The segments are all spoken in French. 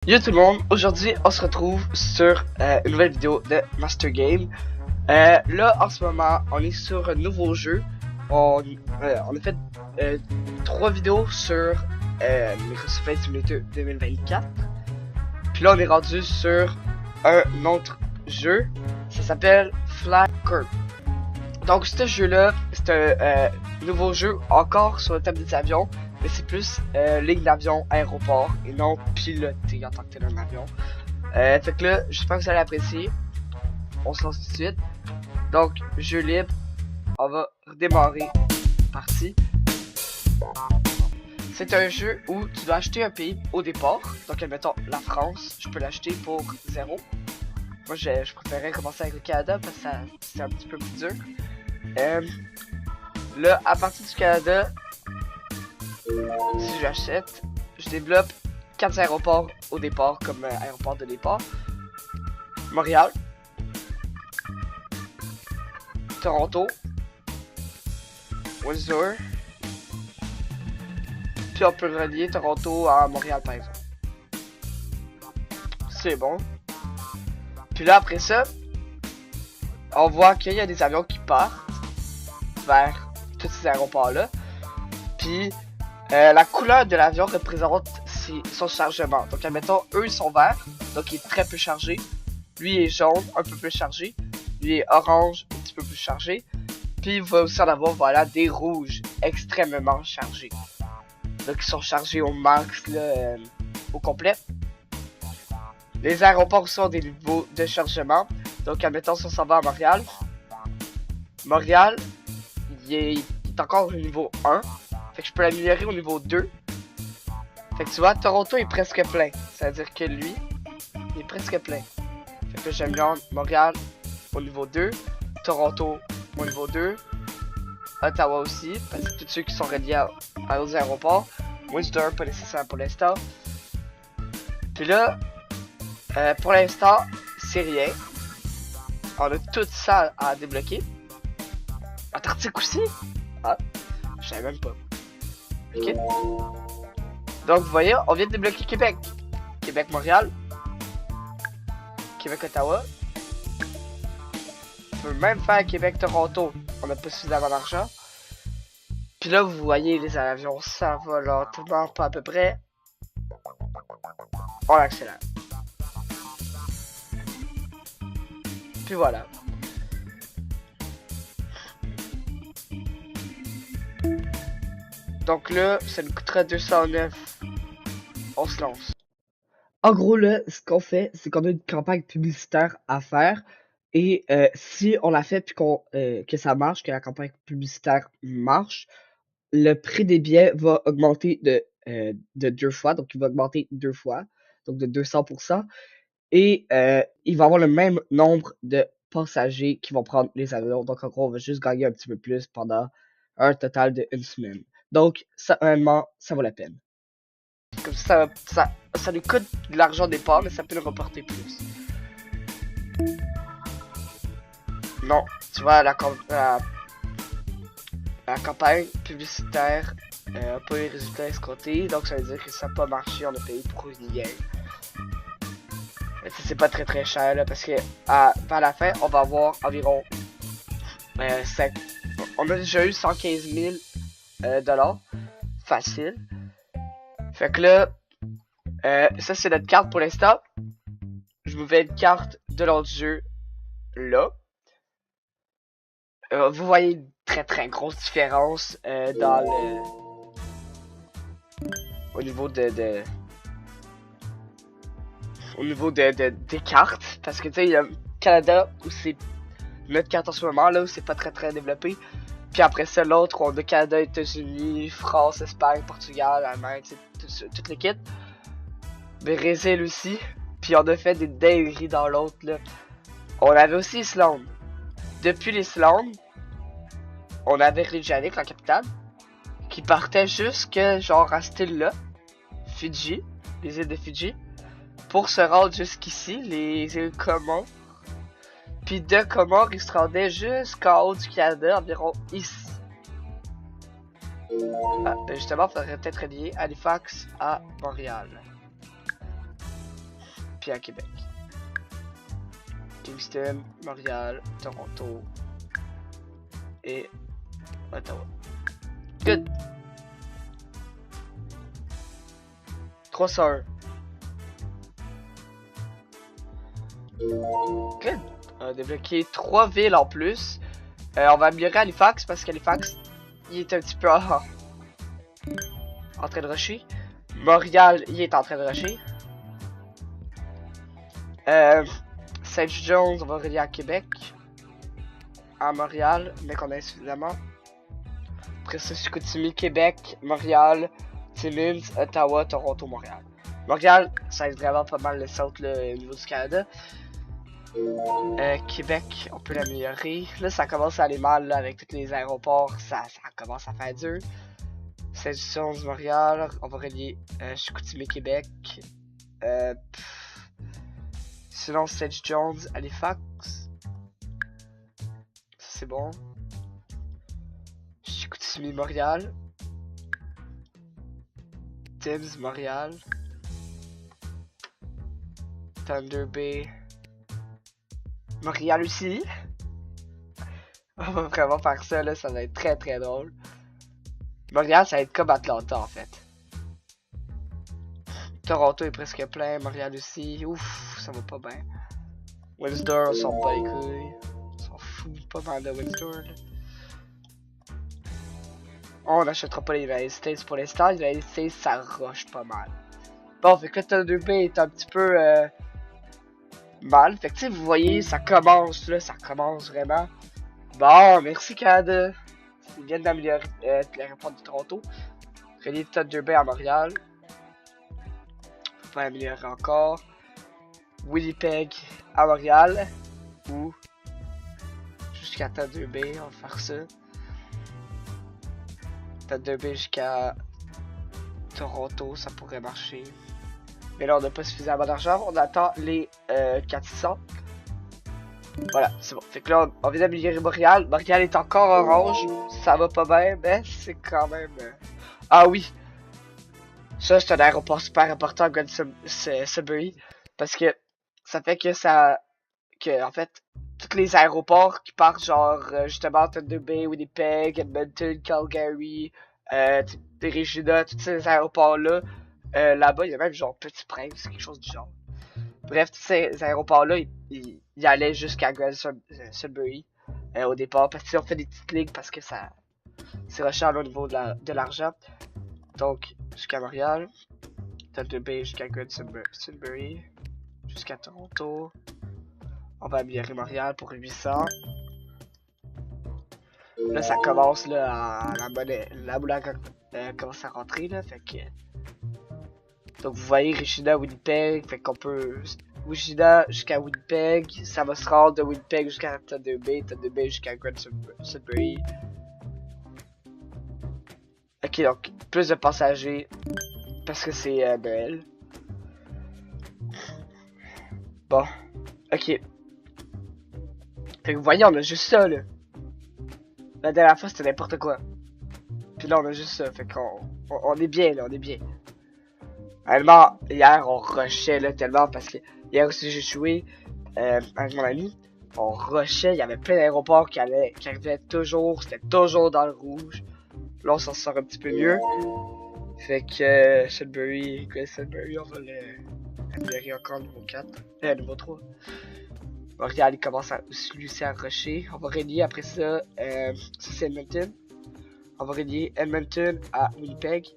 Yo tout le monde, aujourd'hui on se retrouve sur une nouvelle vidéo de Master Game. Là en ce moment on est sur un nouveau jeu. On a fait 3 vidéos sur Microsoft Flight Simulator 2024. Puis là on est rendu sur un autre jeu. Ça s'appelle Flag Corp. Donc ce jeu là, c'est un nouveau jeu encore sur le thème des avions. Mais c'est plus ligne d'avion aéroport et non piloté en tant que tel un avion. Fait que là, j'espère que vous allez apprécier. On se lance tout de suite. Donc, jeu libre. On va redémarrer. Parti. C'est un jeu où tu dois acheter un pays au départ. Donc, admettons la France. Je peux l'acheter pour 0. Moi, je préférais commencer avec le Canada parce que c'est un petit peu plus dur. Là, à partir du Canada, si j'achète, je développe 4 aéroports au départ comme aéroport de départ. Montréal, Toronto, Windsor. Puis on peut relier Toronto à Montréal par exemple. C'est bon. Puis là après ça, on voit qu'il y a des avions qui partent vers tous ces aéroports là. Puis la couleur de l'avion représente son chargement. Donc, admettons, eux ils sont verts, donc il est très peu chargé. Lui est jaune, un peu plus chargé. Lui est orange, un petit peu plus chargé. Puis il va aussi en avoir, voilà, des rouges extrêmement chargés. Donc, ils sont chargés au max, là, au complet. Les aéroports sont des niveaux de chargement. Donc, admettons, si on s'en va à Montréal. Montréal, il est encore au niveau 1. Fait que je peux l'améliorer au niveau 2. Fait que tu vois, Toronto est presque plein. Ça veut dire que lui, il est presque plein. Fait que j'améliore Montréal au niveau 2. Toronto au niveau 2. Ottawa aussi, parce que tous ceux qui sont reliés aux aéroports. Windsor, pas nécessaire pour l'instant. Puis là, pour l'instant, c'est rien. On a tout ça à débloquer. Antarctique aussi? Ah, je savais même pas. Ok. Donc vous voyez, on vient de débloquer Québec. Québec-Montréal. Québec-Ottawa. On peut même faire Québec-Toronto. On n'a pas suffisamment d'argent. Puis là, vous voyez les avions, ça va lentement, pas à peu près. On accélère. Puis voilà. Donc là, ça nous coûtera 209. On se lance. En gros, là, ce qu'on fait, c'est qu'on a une campagne publicitaire à faire. Et si on la fait puis que ça marche, que la campagne publicitaire marche, le prix des billets va augmenter de 2 fois. Donc, il va augmenter 2 fois. Donc, de 200%. Et il va avoir le même nombre de passagers qui vont prendre les avions. Donc, en gros, on va juste gagner un petit peu plus pendant un total de 1 semaine. Donc, ça, honnêtement, ça vaut la peine. Comme ça lui coûte de l'argent au départ, mais ça peut le reporter plus. Non, tu vois, la campagne publicitaire n'a pas eu les résultats escomptés, donc ça veut dire que ça n'a pas marché, on a payé pour rien. Mais c'est pas très cher là, parce que vers la fin, on va avoir environ 5. On a déjà eu 115 000 dollars. Facile. Fait que là, ça c'est notre carte pour l'instant. Je vous mets une carte de l'autre jeu là. Vous voyez une très grosse différence dans le au niveau des cartes, parce que tu sais, il y a le Canada où c'est notre carte en ce moment là où c'est pas très développé. Puis après ça, l'autre, on a Canada, États-Unis, France, Espagne, Portugal, Allemagne, toute l'équipe. Brésil aussi. Puis on a fait des dingueries dans l'autre là. On avait aussi Islande. Depuis l'Islande, on avait Reykjavik, la capitale, qui partait jusque genre à cette île-là, Fidji, les îles de Fidji, pour se rendre jusqu'ici, les îles Comores. Puis de Comores, ils se rendaient jusqu'en haut du Canada, environ ici. Ah, ben justement, il faudrait peut-être relier Halifax à Montréal. puis à Québec. Kingston, Montréal, Toronto et Ottawa. Good. 301. Good. On a débloqué 3 villes en plus. On va améliorer Halifax parce qu'Halifax, il est un petit peu en train de rusher. Montréal, il est en train de rusher. Saint John's, on va relier à Québec. À Montréal, mais qu'on a suffisamment. Après ça, Chicoutimi, Québec, Montréal, Timmins, Ottawa, Toronto, Montréal. Montréal, ça aide vraiment pas mal le centre au niveau du Canada. Québec, on peut l'améliorer. Là, ça commence à aller mal là, avec tous les aéroports. Ça commence à faire dur. Saint-John's, Montréal. On va relier Chicoutimi, Québec. Sinon, Saint-John's, Halifax. C'est bon. Chicoutimi, Montréal. Tibbs, Montréal. Thunder Bay. Montréal aussi. On va vraiment faire ça là, ça va être très très drôle. Montréal, ça va être comme Atlanta en fait. Toronto est presque plein, Montréal aussi. Ouf, ça va pas bien. Windsor, on s'en bat les couilles. On s'en fout pas mal de Windsor là. On n'achètera pas les United States pour l'instant. Les United States, ça rush pas mal. Bon, fait que le Thunder Bay est un petit peu mal. Fait que tu sais, vous voyez, ça commence là, ça commence vraiment. Bon, merci Canada. Ils viennent d'améliorer l'aéroport de Toronto. Relier Thunder Bay à Montréal. Faut pas améliorer encore. Winnipeg à Montréal. Ou jusqu'à Thunder Bay, on va faire ça. Thunder Bay jusqu'à Toronto, ça pourrait marcher. Mais là, on n'a pas suffisamment d'argent. On attend les 400. Voilà, c'est bon. Fait que là, on vient d'améliorer Montréal. Montréal est encore orange. Ça va pas bien, mais c'est quand même... Ah oui! Ça, c'est un aéroport super important à Grand Sudbury. Parce que ça fait que ça... Que, en fait, tous les aéroports qui partent, genre, justement, Thunder Bay, Winnipeg, Edmonton, Calgary, Regina, tous ces aéroports-là, là-bas, il y a même, genre, Petit Prince, quelque chose du genre. Bref, tous ces aéroports-là, ils allaient jusqu'à Grand Sudbury au départ, parce qu'on fait des petites lignes parce que ça c'est recherché au niveau de l'argent. Donc, jusqu'à Montréal, Thunder Bay jusqu'à Grand Sudbury, jusqu'à Toronto. On va améliorer Montréal pour 800. Là, ça commence là, à la boule commence à rentrer là, fait que... Donc vous voyez Regina, Winnipeg, fait qu'on peut... Regina jusqu'à Winnipeg, ça va se rendre de Winnipeg jusqu'à Thunder Bay jusqu'à Grand Sudbury. Ok, donc plus de passagers, parce que c'est Noël. Bon, ok. Fait que vous voyez, on a juste ça là. La dernière fois c'était n'importe quoi. Puis là on a juste ça, fait qu'on est bien là, on est bien. Réellement, hier on rushait là tellement parce que hier aussi j'ai joué avec mon ami. On rushait, il y avait plein d'aéroports qui arrivaient toujours, c'était toujours dans le rouge. Là on s'en sort un petit peu mieux. Fait que Sudbury, on va l'améliorer encore niveau 4. Niveau 3. Montréal il commence à aussi à rusher. On va relier après ça, ça c'est Edmonton. On va relier Edmonton à Winnipeg.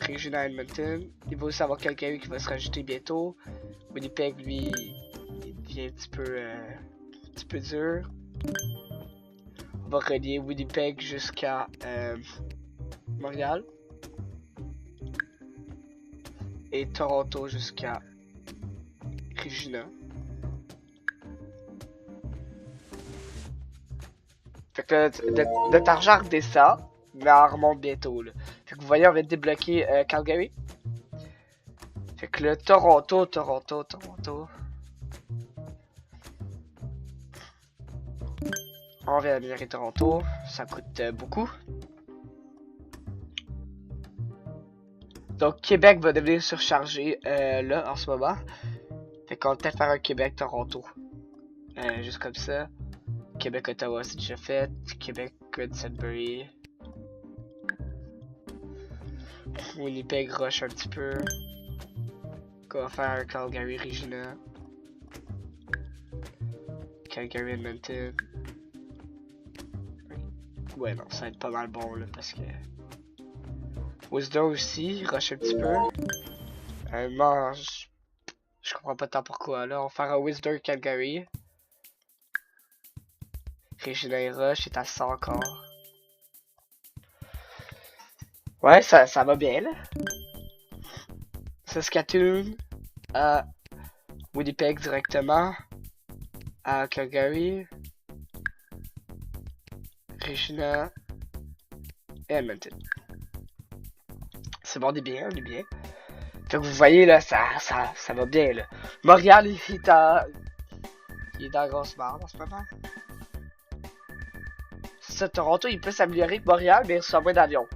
Regina Edmonton. Il va aussi avoir quelqu'un qui va se rajouter bientôt. Winnipeg, lui, il devient un petit peu dur. On va relier Winnipeg jusqu'à Montréal. Et Toronto jusqu'à Regina. Fait que notre argent redescend, mais on remonte bientôt là. Fait que vous voyez, on vient de débloquer Calgary. Fait que là, Toronto. On vient d'améliorer Toronto, ça coûte beaucoup. Donc Québec va devenir surchargé là en ce moment. Fait qu'on va peut-être faire un Québec-Toronto. Juste comme ça. Québec-Ottawa c'est déjà fait. Québec-Sudbury. Winnipeg rush un petit peu. On va faire un Calgary-Regina. Calgary-Edmonton. Ouais non, ça va être pas mal bon là parce que... Wisdom aussi, rush un petit peu. Non, je comprends pas tant pourquoi là. On va faire un Wisdom Calgary. Regina et Rush est à 100 encore. Ouais, ça va bien là. Saskatoon à Winnipeg directement. À Calgary. Regina et Edmonton. C'est bon, on est bien, on est bien. Fait que vous voyez là, ça va bien là. Montréal, il est dans la grosse merde en ce moment. C'est ça, Toronto, il peut s'améliorer que Montréal, mais il reçoit moins d'avions.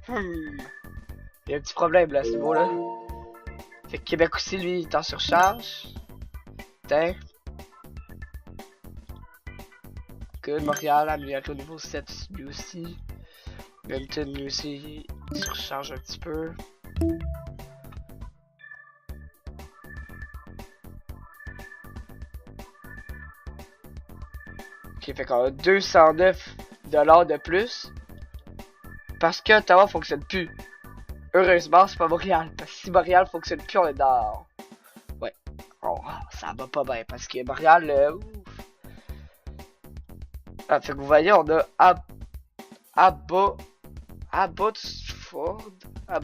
Il y a un petit problème là, à ce niveau-là. Fait que Québec aussi, lui, il est en surcharge. Putain. Good, Montréal, amélioré au niveau 7, lui aussi. Edmonton, lui aussi, il surcharge un petit peu. Ok, fait qu'on a 209 $ de plus. Parce que Ottawa fonctionne plus. Heureusement, c'est pas Montréal. Parce que si Montréal fonctionne plus, on est dehors. Ouais. Oh, ça va pas bien. Parce que Montréal, ouf. Ah, fait que vous voyez, on a Abbotsford. On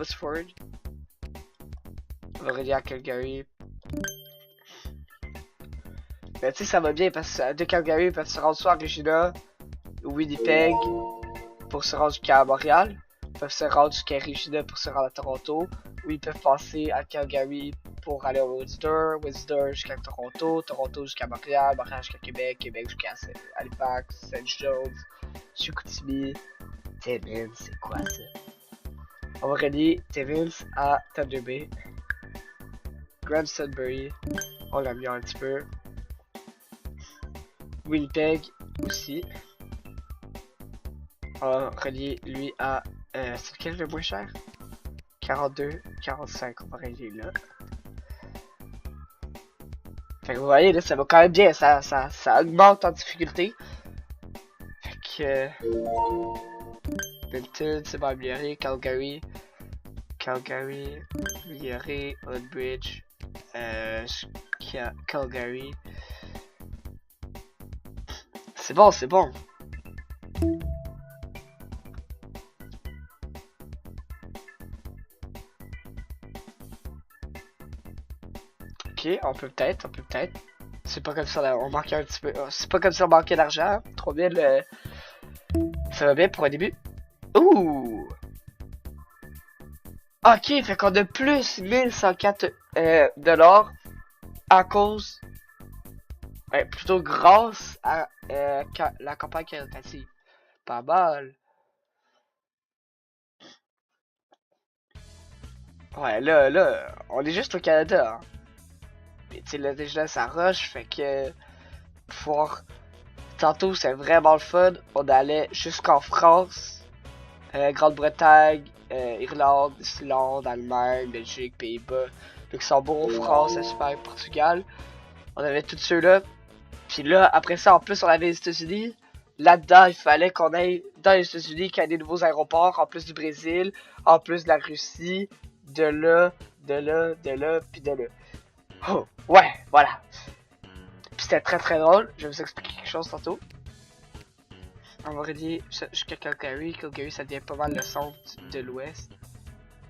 va relier à Calgary. Mais tu sais, ça va bien parce que de Calgary, ils peuvent se rendre soit à Regina ou Winnipeg pour se rendre jusqu'à Montréal. Ils peuvent se rendre jusqu'à Regina pour se rendre à Toronto. Ou ils peuvent passer à Calgary pour aller au Windsor jusqu'à Toronto, Toronto jusqu'à Montréal, Montréal jusqu'à Québec, Québec jusqu'à Halifax, St. John's, Chicoutimi. Timmins, c'est quoi ça? On va relier Timmins à Thunder Bay. Grand Sudbury, on l'a mis un petit peu. Winnipeg aussi. On va relier lui à... c'est lequel le moins cher? 42, 45, on va relier là. Fait que vous voyez là, ça va quand même bien, ça augmente en difficulté. Fait que... Edmonton, c'est pas amélioré, Calgary, amélioré, Oldbridge, Calgary. C'est bon, c'est bon. Ok, on peut peut-être. C'est pas comme ça, on manquait un petit peu. C'est pas comme ça on manquait d'argent. 3000, ça va bien pour un début. Ouh! Ok, fait qu'on a plus 1104 $ à cause... plutôt grâce à la campagne caritative. Pas mal. Ouais, là, on est juste au Canada. Hein. Mais tu sais, là, déjà, ça rush, fait que... Pouvoir... Tantôt, c'est vraiment le fun. On allait jusqu'en France, Grande-Bretagne, Irlande, Islande, Allemagne, Belgique, Pays-Bas, Luxembourg, France, Espagne, Portugal. On avait tous ceux-là. Puis là, après ça, en plus, on avait les États-Unis. Là-dedans, il fallait qu'on aille dans les États-Unis, qu'il y ait des nouveaux aéroports, en plus du Brésil, en plus de la Russie, de là, puis de là. Oh, ouais, voilà. Puis c'était très très drôle. Je vais vous expliquer quelque chose tantôt. On va relier jusqu'à Calgary. Calgary, ça devient pas mal le centre de l'ouest.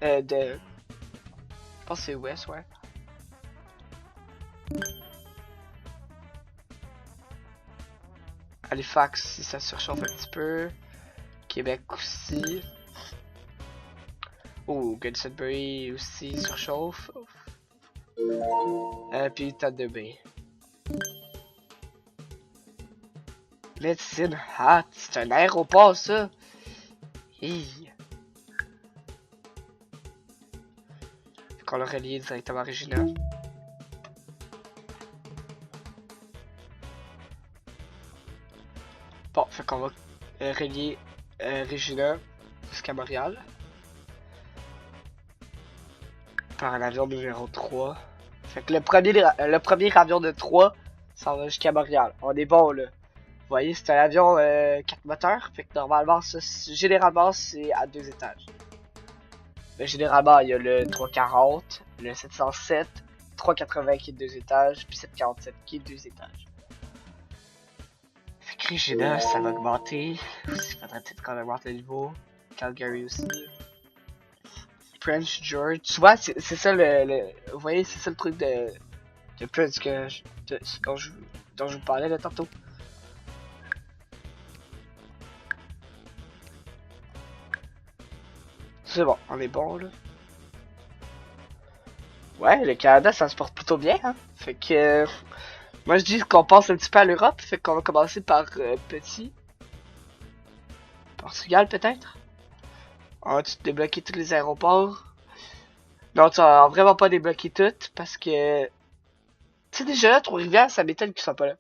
Je pense que c'est ouest, ouais. Halifax, si ça surchauffe un petit peu. Québec aussi. Oh, Sudbury aussi surchauffe. Puis Thunder Bay. Medicine Hat, c'est un aéroport ça. Hi. qu'on l'a relié directement à Regina. Bon, fait qu'on va relier Regina jusqu'à Montréal. Par l'avion numéro 3. Fait que le premier avion de 3 s'en va jusqu'à Montréal. On est bon là. Vous voyez, c'est un avion 4 moteurs. Fait que normalement, ça, généralement, c'est à 2 étages. Mais généralement, il y a le 340, le 707, 380 qui est 2 étages, puis 747 qui est 2 étages. Fait que Regina, ça va augmenter. Il faudrait peut-être qu'on augmente le niveau. Calgary aussi. Prince George. Tu vois, c'est ça vous voyez, c'est ça le truc de Prince dont je vous parlais là tantôt. C'est bon, on est bon là. Ouais, le Canada ça se porte plutôt bien, hein. Fait que moi je dis qu'on passe un petit peu à l'Europe, fait qu'on va commencer par petit. Portugal peut-être. On va débloquer tous les aéroports. Non, tu vas vraiment pas débloquer tout parce que tu sais déjà là, Trois-Rivières, ça m'étonne qu'ils soient pas là.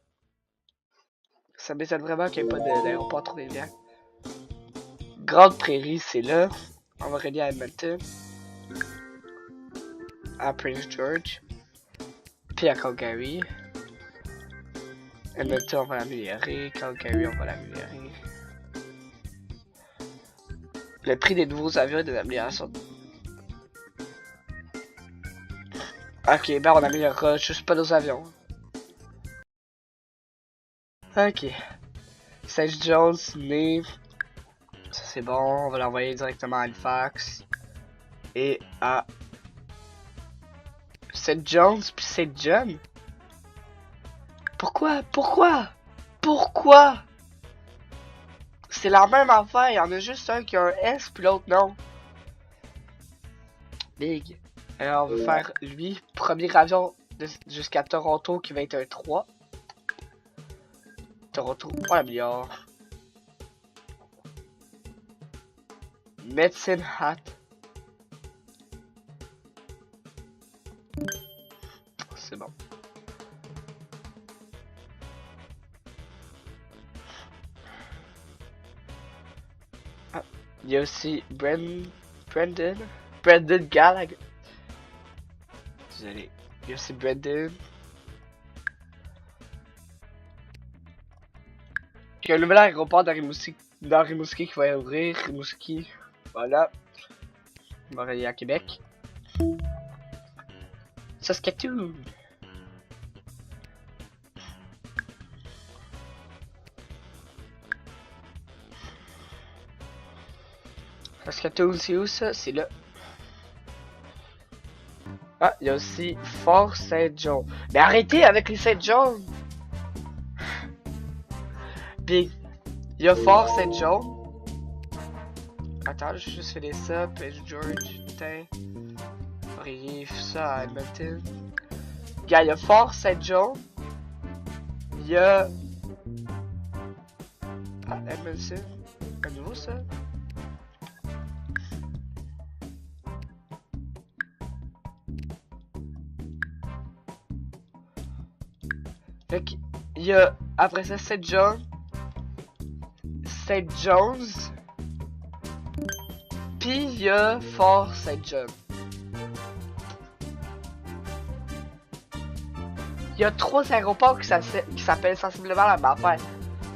Ça m'étonne vraiment qu'il n'y ait pas d'aéroport Trois-Rivières. Grande Prairie, c'est là. On va relier à Edmonton. À Prince George. Puis à Calgary. Edmonton, on va l'améliorer. Calgary, on va l'améliorer. Le prix des nouveaux avions et des améliorations. Ok, ben on améliorera juste pas nos avions. Ok. Sage Jones, Neve. Ça c'est bon, on va l'envoyer directement à Halifax. Et à St. John's puis St. John. Pourquoi? C'est la même affaire, il y en a juste un qui a un S puis l'autre non. Big. Alors on va faire lui, premier avion jusqu'à Toronto qui va être un 3. Toronto, on l'améliore. Medicine Hat. C'est bon. Ah, il y a aussi Brendan Gallagher. Désolé. Il y a aussi Brendan. Il y a un nouvel aéroport dans Rimouski qui va ouvrir. Rimouski. Voilà. On va aller à Québec. Saskatoon. Saskatoon, c'est où ça? C'est là. Ah, il y a aussi Fort Saint-John. Mais arrêtez avec les Saint-John! Puis, il y a Fort Saint-John. Attends, j'ai juste fait des ça. Page George, putain. Rive ça à Edmonton. Il y a Fort Saint-John. Il y a. Ah, Edmonton. À nouveau ça. Fait qu'il y a après ça St. John's, puis il y a Fort St. John. Il y a 3 aéroports qui s'appellent sensiblement la même affaire.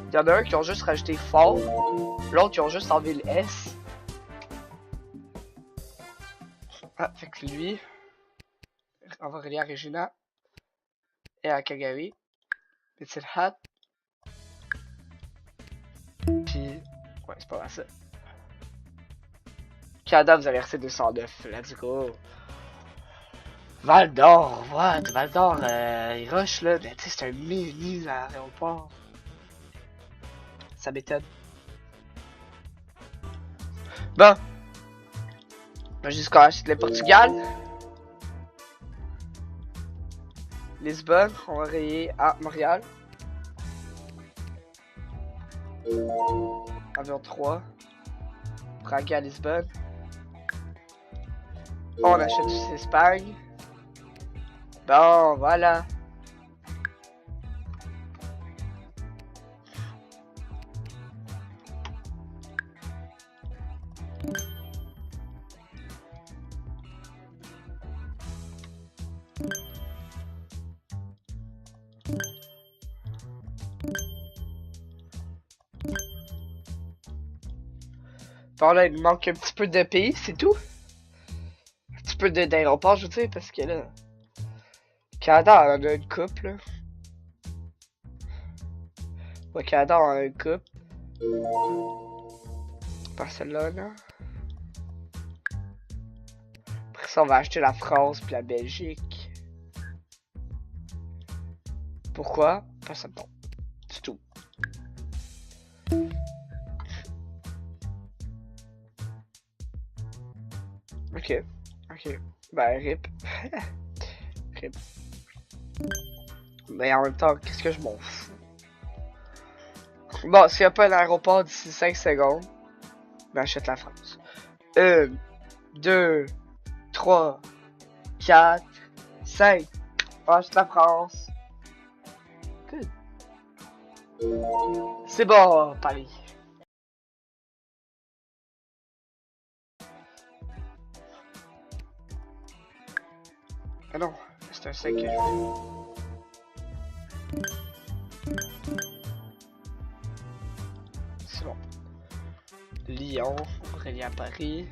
Il y en a un qui ont juste rajouté Fort, l'autre qui ont juste enlevé le S. Ah, fait que lui, on va relier à Regina et à Calgary. Petite Hat. Puis, ouais, c'est pas mal ça. Canada, vous avez reçu 209. Let's go. Val d'Or, what? Val d'Or, il rush là. Mais tu sais, c'est un mini aéroport. Ça m'étonne. Bon. On va jusqu'à le Portugal. Lisbonne, on va rayer à Montréal. Avion 3. Prague à Lisbonne. On achète aussi l'Espagne. Bon, voilà. Bon là, il me manque un petit peu de pays, c'est tout. Un petit peu d'aéroport, je veux dire, parce que là... Canada, on en a une coupe, là. Ouais, Canada, on en a une coupe. Barcelone. Après ça, on va acheter la France puis la Belgique. Pourquoi? Parce que ça me tombe. C'est tout. Ok. Ok. Ben, rip. Rip. Mais en même temps, qu'est-ce que je m'en fous? Bon, s'il n'y a pas un aéroport d'ici 5 secondes, ben achète la France. 1, 2, 3, 4, 5. On achète la France. Good. C'est bon, Paris. Ah non, c'est un 5 que je veux. C'est bon. Lyon, relié à Paris.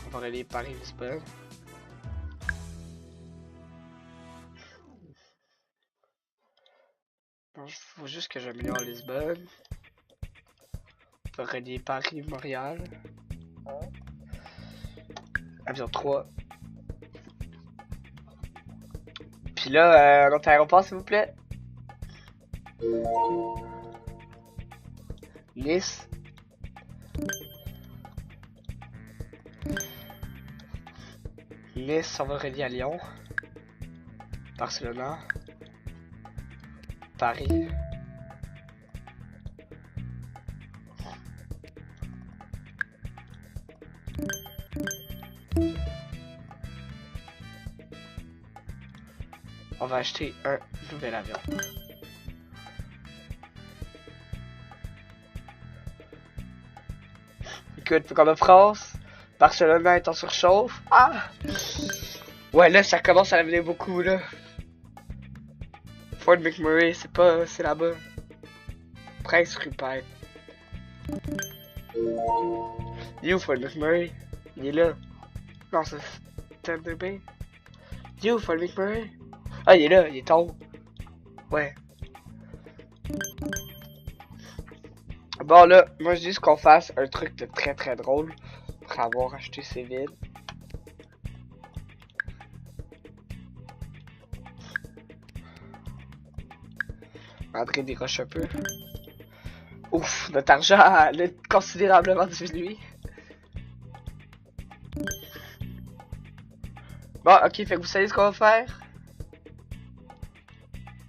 On va relier Paris-Lisbonne. Il faut juste que j'améliore Lisbonne. On peut relier Paris-Montréal. Avion 3. Puis là, notre aéroport, s'il vous plaît. Nice. Nice, on va relier à Lyon. Barcelone. Paris. On va acheter un nouvel avion. Écoute, comme la France, Barcelone est en surchauffe. Ah! Ouais, là, ça commence à venir beaucoup, là. Fort McMurray, c'est pas... c'est là-bas. Prince Rupert. Il est où, Fort McMurray? Il est là. Non, c'est Thunder Bay. Il est où, Fort McMurray? Ah, il est là, il est en haut. Ouais. Bon, là, moi, je dis qu'on fasse un truc de très très drôle. Pour avoir acheté ces villes. André déroche un peu. Ouf, notre argent a considérablement diminué. Bon, ok, fait que vous savez ce qu'on va faire.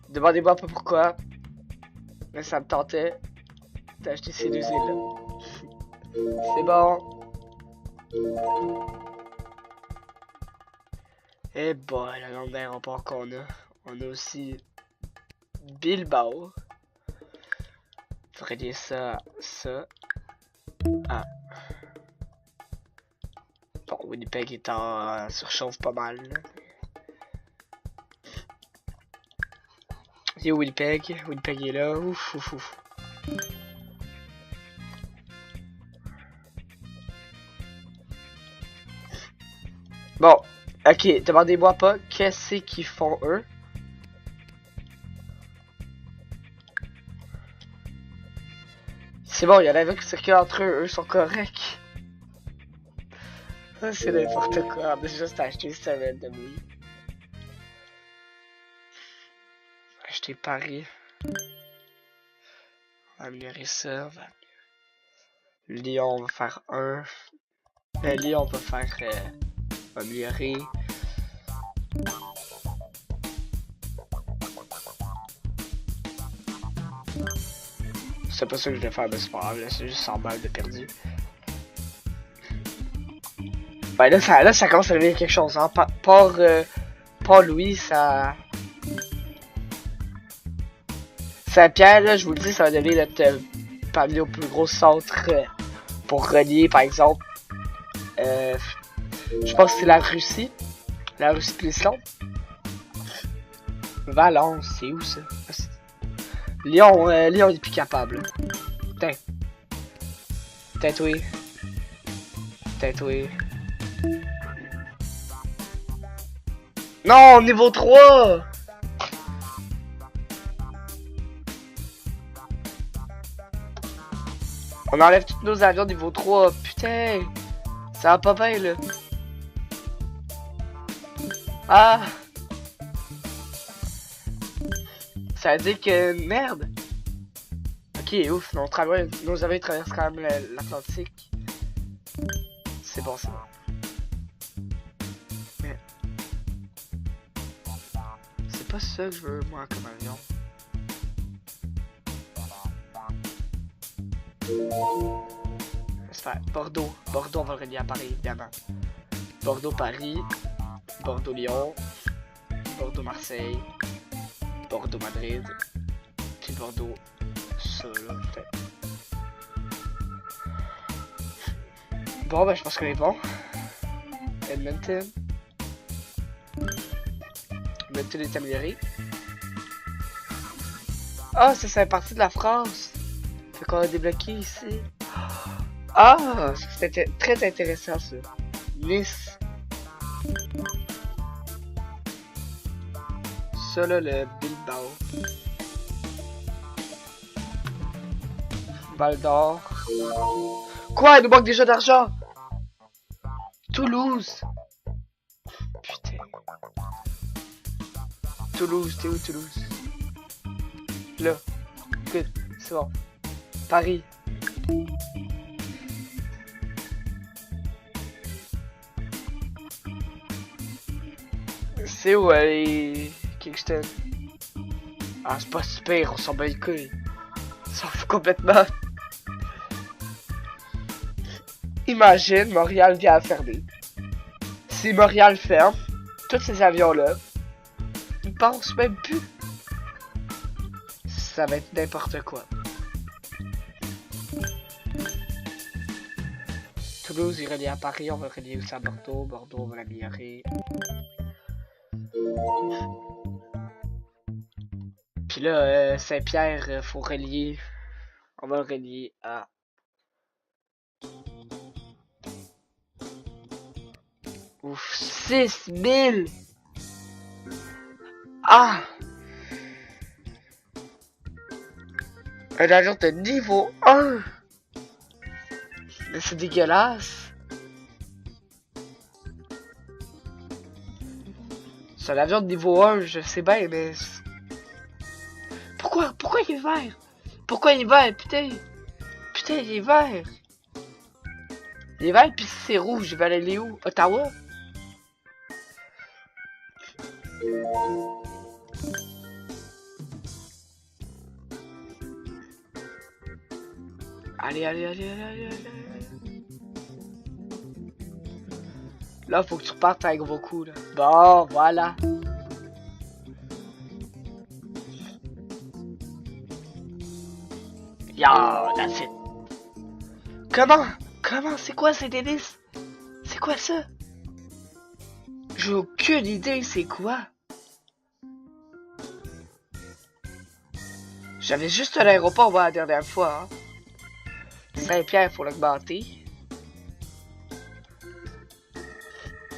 Demandez-moi pas pourquoi. Mais ça me tentait d'acheter ces deux îles-là. C'est bon. Eh boy, le nombre d'aéroports qu'on a. On a aussi Bilbao. Faudrait dire ça, ça. Ah. Bon, Winnipeg est en surchauffe pas mal. Là. Il est où Winnipeg? Winnipeg est là. Ouf, ouf, ouf. Bon, ok, demandez-moi pas qu'est-ce qu'ils font eux. C'est bon, il y en avait qui circulent entre eux, eux sont corrects. C'est n'importe quoi, on a juste acheté une semaine de mouille. Acheter Paris. On va améliorer ça. Lyon, on va faire 1. Lyon, on peut faire améliorer. C'est pas ça que je vais faire, mais c'est pas grave, là, c'est juste 100 balles de perdu. Ben là, ça commence à devenir quelque chose, hein. Pas Louis, ça... Saint-Pierre, là, je vous le dis, ça va devenir notre parmi nos plus gros centres pour relier, par exemple, je pense que c'est la Russie de l'Islande. Valence, c'est où ça? Lyon, Lyon est plus capable. Putain. Tatoué. Non, niveau 3! On enlève tous nos avions niveau 3. Putain. Ça va pas bien, là. Ah! Ça veut dire que... Merde! Ok, ouf, nos avions traversent quand même l'Atlantique. C'est bon, c'est bon. Mais... c'est pas ça que je veux, moi, comme avion. J'espère. Bordeaux, on va le relier à Paris, évidemment. Bordeaux-Paris, Bordeaux-Lyon, Bordeaux-Marseille, Bordeaux-Madrid, puis Bordeaux, ça là, peut-être. Bon, ben je pense qu'on est bon. Edmonton. Edmonton est amélioré. Ah, ça c'est partie de la France. Fait qu'on a débloqué ici. Ah, c'était très intéressant ça. Nice. Ça là, le Bilbao. Val d'Or. Quoi? Il nous manque déjà d'argent? Toulouse. Putain. Toulouse, t'es où Toulouse? Là. Good, c'est bon. Paris. C'est où aller Kingston? Ah, c'est pas super, on s'en bat les couilles. On s'en fout complètement. Imagine, Montréal vient à fermer. Si Montréal ferme, tous ces avions-là, ils pensent même plus. Ça va être n'importe quoi. Toulouse est relié à Paris, on va relier aussi à Bordeaux. Bordeaux, on va l'améliorer. Puis là, Saint-Pierre, faut relier. On va le relier à... Ouf, 6000! Ah! Un avion de niveau 1! Mais c'est dégueulasse! C'est un avion de niveau 1, je sais bien, mais... Pourquoi il est vert? Pourquoi il est vert? Putain! Putain, il est vert! Il est vert, pis c'est rouge, il va aller où? Ottawa? Allez. Là, faut que tu repartes avec vos coups, là. Bon, voilà. Yo, that's it. Comment? C'est quoi ces délices? C'est quoi ça? J'ai aucune idée, c'est quoi? J'avais juste un aéroport la dernière fois, hein. Saint-Pierre, faut l'augmenter.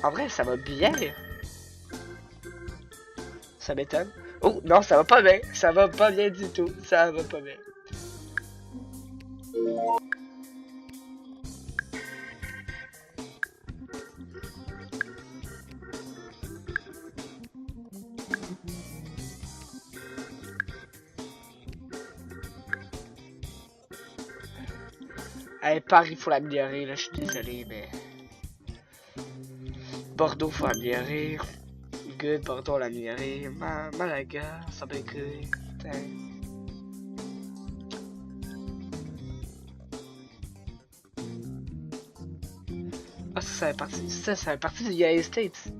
En vrai, ça va bien. Ça m'étonne. Oh, non, ça va pas bien. Ça va pas bien du tout. Ça va pas bien. Hey, Paris, faut l'améliorer, là, je suis désolé, mais... Bordeaux, faut améliorer. Good, Bordeaux, l'améliorer. Malaga, ça va écrire. Putain. Ah, ça fait partie du United States.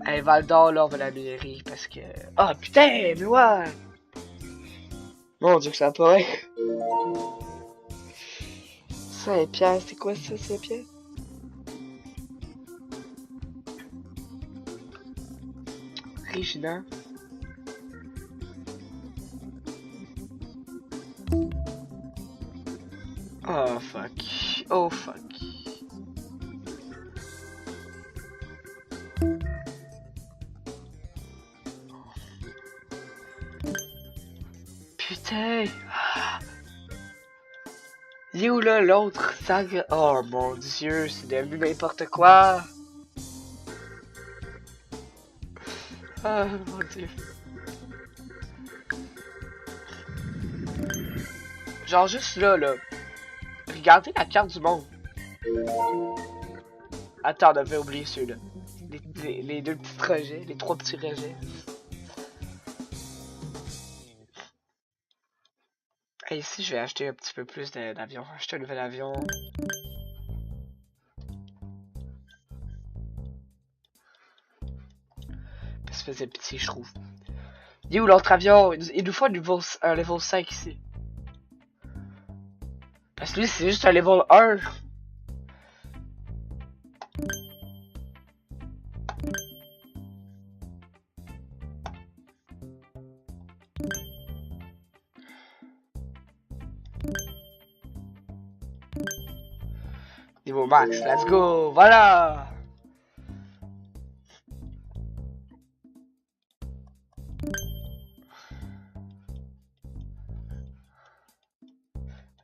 Hey, Val d'Or, là, on va l'améliorer parce que. Ah, putain, mais ouais! Mon dieu, que ça pourrait. 5 piastres, c'est quoi ça, 5 piastres? Regina. Oh fuck. Oh fuck. Putain. Il est où là l'autre saga? Oh mon dieu, c'est devenu n'importe quoi. Ah mon dieu. Genre juste là. Regardez la carte du monde. Attends, on avait oublié ceux-là. Les deux petits rejets, les trois petits rejets. Et ici, je vais acheter un petit peu plus d'avions. Acheter un nouvel avion. Ça se faisait petit, je trouve. Il est où l'autre avion? Il nous faut un level 5 ici. Parce que lui, c'est juste un level 1. Niveau max, let's go, voilà.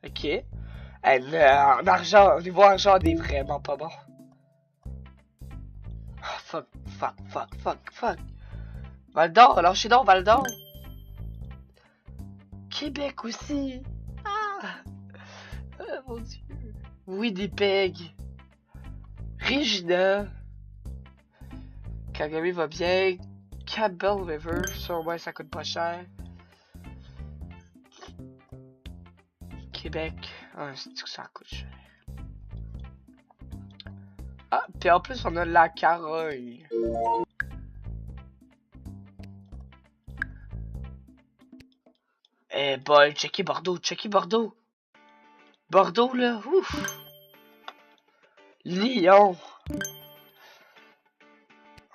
Ok. En argent, au niveau argent, on est vraiment pas bon. Oh, fuck. Val d'Or, lâchez donc, Val d'Or. Québec aussi. Ah. Oh mon dieu. Winnipeg. Regina. Kagami va bien. Campbell River, ça au moins ça coûte pas cher. Québec. Ah, c'est que ça coûte cher. Ah, puis en plus on a la Carogne. Eh boy, checker Bordeaux. Bordeaux là, ouf. Lyon.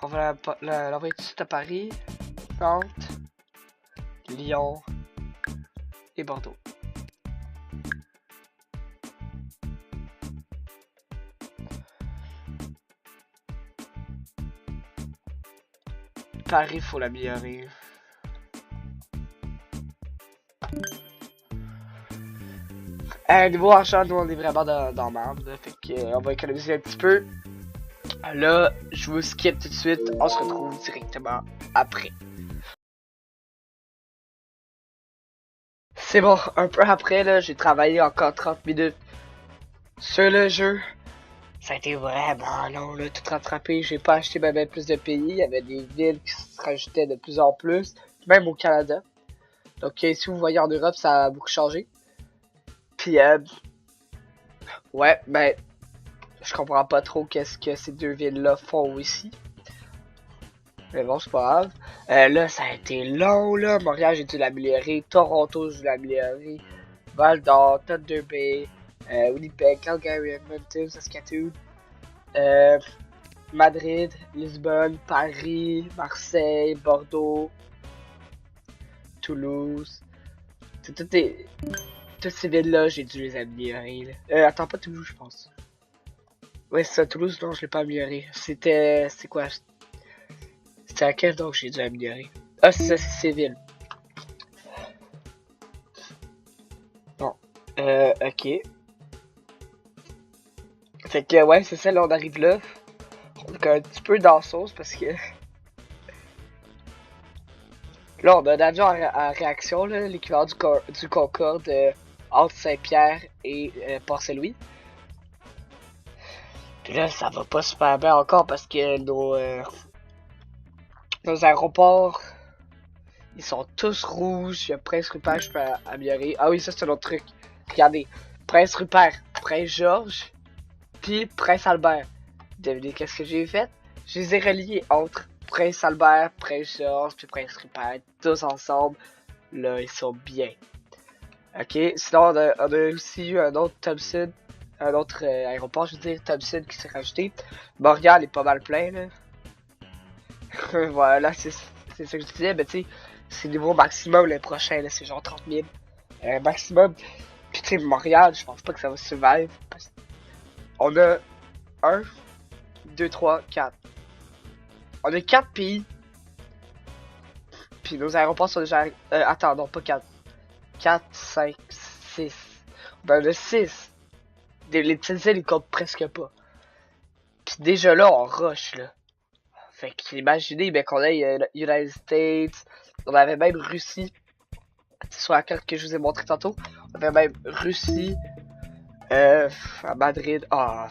On va l'envoyer tout de suite à Paris. Nantes. Lyon. Et Bordeaux. Paris, faut l'améliorer. Niveau argent, nous on est vraiment dans merde. Fait qu'on va économiser un petit peu. Là, je vous skip tout de suite. On se retrouve directement après. C'est bon, un peu après, là, j'ai travaillé encore 30 minutes sur le jeu. Ça a été vraiment long, là, tout rattrapé. J'ai pas acheté même plus de pays. Il y avait des villes qui se rajoutaient de plus en plus. Même au Canada. Donc, si vous voyez en Europe, ça a beaucoup changé. Puis, ouais, ben, je comprends pas trop qu'est-ce que ces deux villes-là font ici. Mais bon, c'est pas grave. Là, ça a été long, là. Montréal, j'ai dû l'améliorer. Toronto, j'ai dû l'améliorer. Val d'Or, Thunder Bay, Winnipeg, Calgary, Edmonton, Saskatoon. Madrid, Lisbonne, Paris, Marseille, Bordeaux, Toulouse. Toutes ces villes-là, j'ai dû les améliorer. Attends, pas Toulouse, je pense. Ouais, c'est ça, Toulouse, non, je l'ai pas amélioré. C'est quoi? C'était à quel donc j'ai dû améliorer? Ah, c'est ça, c'est Séville. Bon, ok. Fait que, ouais, c'est ça, là, on arrive là. On est un petit peu dans la sauce parce que... Là, on a un avion à réaction, là, l'équivalent du Concorde entre Saint-Pierre et Port-Saint-Louis. Puis là, ça va pas super bien encore parce que nos aéroports, ils sont tous rouges. Il y a Prince-Rupert, je peux améliorer. Ah oui, ça c'est un autre truc. Regardez, Prince-Rupert, Prince-Georges, puis Prince Albert. Devinez qu'est-ce que j'ai fait? Je les ai reliés entre Prince Albert, Prince George, puis Prince Rupert, tous ensemble. Là, ils sont bien. Ok, sinon on a aussi eu un autre Thompson, un autre aéroport, je veux dire, Thompson qui s'est rajouté. Montréal est pas mal plein, là. Voilà, c'est ça que je disais, mais tu sais, c'est niveau maximum le prochain, là, c'est genre 30 000 maximum. Puis tu sais, Montréal, je pense pas que ça va survivre. On a 1, 2, 3, 4. On a 4 pays. Puis nos aéroports sont déjà... attends, non, pas 4. 4, 5, 6. Ben, le 6. Les petites îles, ils comptent presque pas. Puis déjà là, on rush, là. Fait qu'imaginez, ben, qu'on a United States. On avait même Russie. Sur la carte que je vous ai montré tantôt. On avait même Russie. À Madrid. Ah,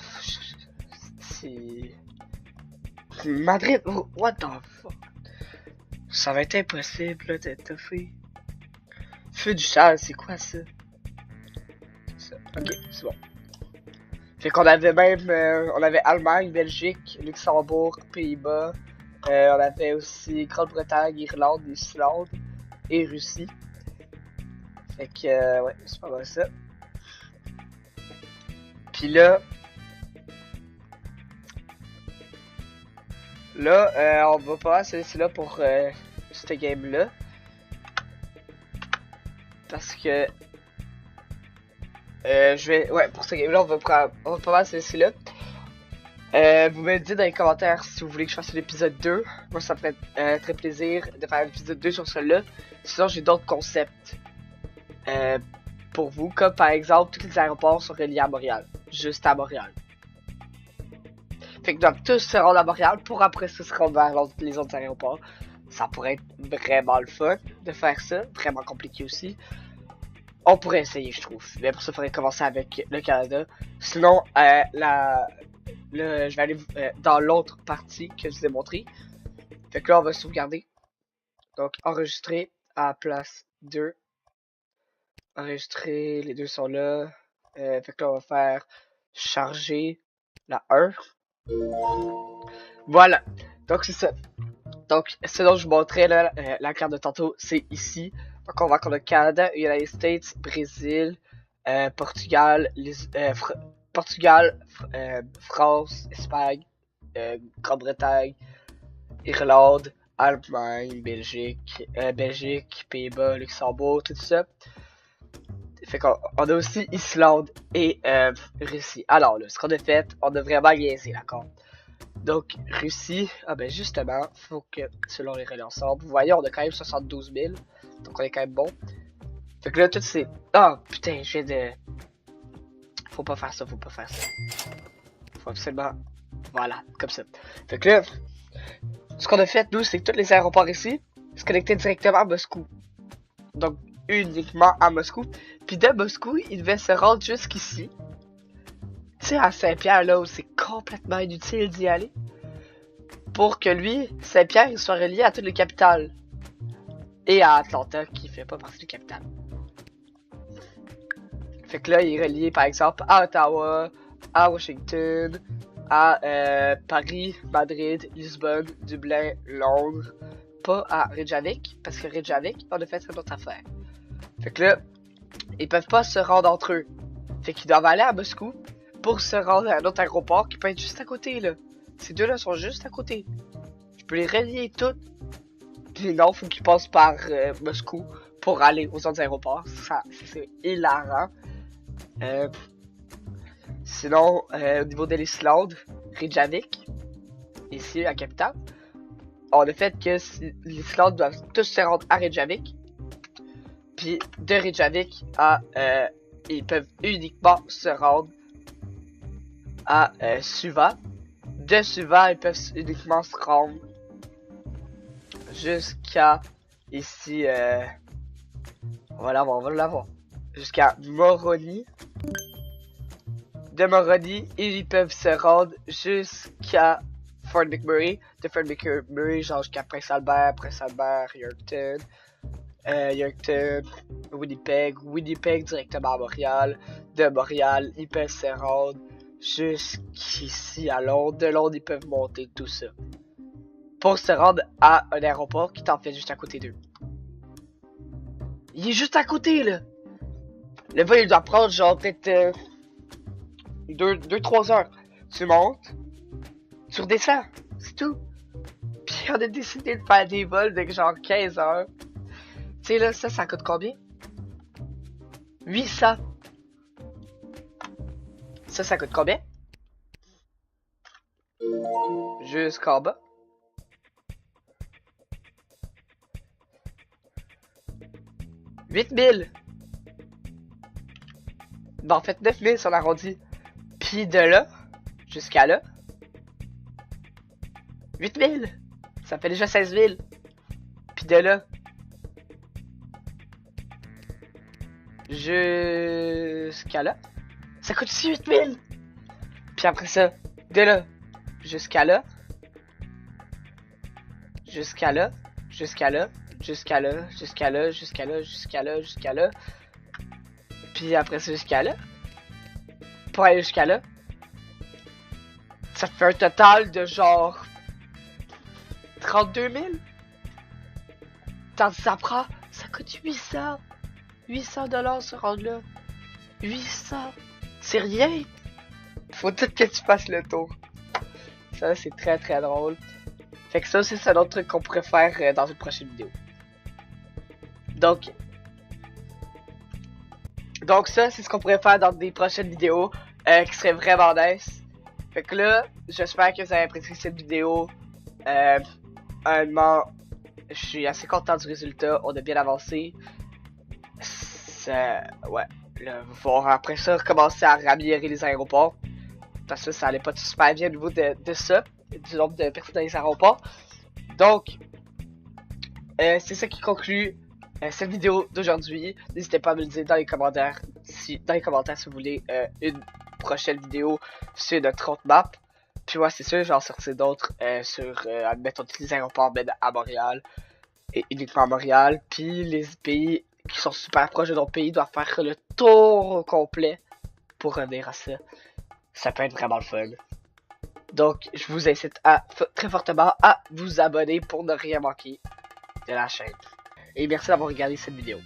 c'est... Madrid, what the fuck? Ça va être impossible, là, d'être toffé. Feu du Charles, c'est quoi ça? Ça? Ok, c'est bon. Fait qu'on avait même, on avait Allemagne, Belgique, Luxembourg, Pays-Bas. On avait aussi Grande-Bretagne, Irlande, Islande et Russie. Fait que, ouais, c'est pas mal ça. Puis là, on va pas se laisser là pour cette game-là. Parce que ouais, pour ce game-là, on va pas mal se laisser là. Vous me dites dans les commentaires si vous voulez que je fasse l'épisode 2. Moi, ça me ferait très plaisir de faire l'épisode 2 sur celui-là. Sinon, j'ai d'autres concepts pour vous, comme par exemple, tous les aéroports sont reliés à Montréal. Juste à Montréal. Fait que donc, tous se rendre à Montréal pour après ça se rendre vers les autres aéroports. Ça pourrait être vraiment le fun de faire ça. Vraiment compliqué aussi. On pourrait essayer, je trouve. Mais pour ça, il faudrait commencer avec le Canada. Sinon, je vais aller dans l'autre partie que je vous ai montré. Fait que là, on va sauvegarder. Donc, enregistrer à place 2. Enregistrer, les deux sont là. Fait que là, on va faire charger la 1. Voilà. Donc, c'est ça. Donc, ce dont je vous montrais là, la carte de tantôt, c'est ici. Donc, on voit qu'on a Canada, United States, Brésil, Portugal, France, Espagne, Grande-Bretagne, Irlande, Allemagne, Belgique, Pays-Bas, Luxembourg, tout ça. Fait qu'on a aussi Islande et Russie. Alors là, ce qu'on a fait, on a vraiment liaisé, d'accord? Donc, Russie, ah ben justement, faut que, selon les relais ensemble, vous voyez, on a quand même 72 000. Donc, on est quand même bon. Fait que là, tout c'est... Ah, putain, je viens de... Faut pas faire ça, faut pas faire ça. Faut absolument... Voilà, comme ça. Fait que là, ce qu'on a fait, nous, c'est que tous les aéroports ici se connectaient directement à Moscou. Donc, uniquement à Moscou. Puis de Moscou, ils devaient se rendre jusqu'ici. Tu sais, à Saint-Pierre, là où c'est complètement inutile d'y aller. Pour que lui, Saint-Pierre, il soit relié à toutes les capitales. Et à Atlanta, qui fait pas partie du capitale. Fait que là, il est relié, par exemple, à Ottawa, à Washington, à Paris, Madrid, Lisbonne, Dublin, Londres. Pas à Reykjavik, parce que Reykjavik, on a fait une autre affaire. Fait que là, ils peuvent pas se rendre entre eux. Fait qu'ils doivent aller à Moscou pour se rendre à un autre aéroport qui peut être juste à côté, là. Ces deux-là sont juste à côté. Je peux les relier toutes. Puis non, faut qu'ils passent par Moscou pour aller aux autres aéroports. Ça, c'est hilarant. Sinon, au niveau de l'Islande, Reykjavik, ici, la capitale, on a fait que l'Islande doit tous se rendre à Reykjavik. Puis de Reykjavik à... ils peuvent uniquement se rendre à Suva. De Suva, ils peuvent uniquement se rendre jusqu'à ici, on va l'avoir, jusqu'à Moroni. De Moroni, ils peuvent se rendre jusqu'à Fort McMurray. De Fort McMurray, genre jusqu'à Prince Albert, Yorkton, Winnipeg directement à Montréal. De Montréal, ils peuvent se rendre jusqu'ici à Londres. De Londres, ils peuvent monter tout ça. Pour se rendre à un aéroport qui est en fait juste à côté d'eux. Il est juste à côté, là. Le vol, il doit prendre genre peut-être 2-3 heures. Tu montes, tu redescends, c'est tout. Puis on a décidé de faire des vols de genre 15 heures. Tu sais là, ça coûte combien? 800. Ça coûte combien? Jusqu'en bas. 8000. Ben en fait 9000 si on arrondit. Puis de là, jusqu'à là. 8000. Ça fait déjà 16000. Puis de là. Jusqu'à là. Ça coûte aussi 8000. Puis après ça, de là. Jusqu'à là. Jusqu'à là. Jusqu'à là. Jusqu'à là. Jusqu'à là. Jusqu'à là. Jusqu'à là. Jusqu'à là. Puis après ça, jusqu'à là. Pour aller jusqu'à là. Ça te fait un total de genre 32 000. Tandis que ça coûte 800. 800 $ se rendre là. 800. C'est rien. Faut tout que tu fasses le tour. Ça, c'est très très drôle. Fait que ça aussi, c'est un autre truc qu'on pourrait faire dans une prochaine vidéo. Donc ça, c'est ce qu'on pourrait faire dans des prochaines vidéos qui seraient vraiment nice. Fait que là, j'espère que vous avez apprécié cette vidéo. Honnêtement, je suis assez content du résultat. On a bien avancé. Ouais. Là, il va falloir après ça recommencer à améliorer les aéroports. Parce que ça allait pas super bien au niveau de ça. Du nombre de personnes dans les aéroports. Donc, c'est ça qui conclut cette vidéo d'aujourd'hui. N'hésitez pas à me le dire dans les commentaires si vous voulez une prochaine vidéo sur notre roadmap. Puis ouais, c'est sûr, j'en sortirai d'autres sur, admettons, tous les aéroports à Montréal. Et uniquement à Montréal. Puis les pays qui sont super proches de notre pays doivent faire le tour complet pour revenir à ça. Ça peut être vraiment le fun. Donc, je vous incite très fortement à vous abonner pour ne rien manquer de la chaîne. Et merci d'avoir regardé cette vidéo.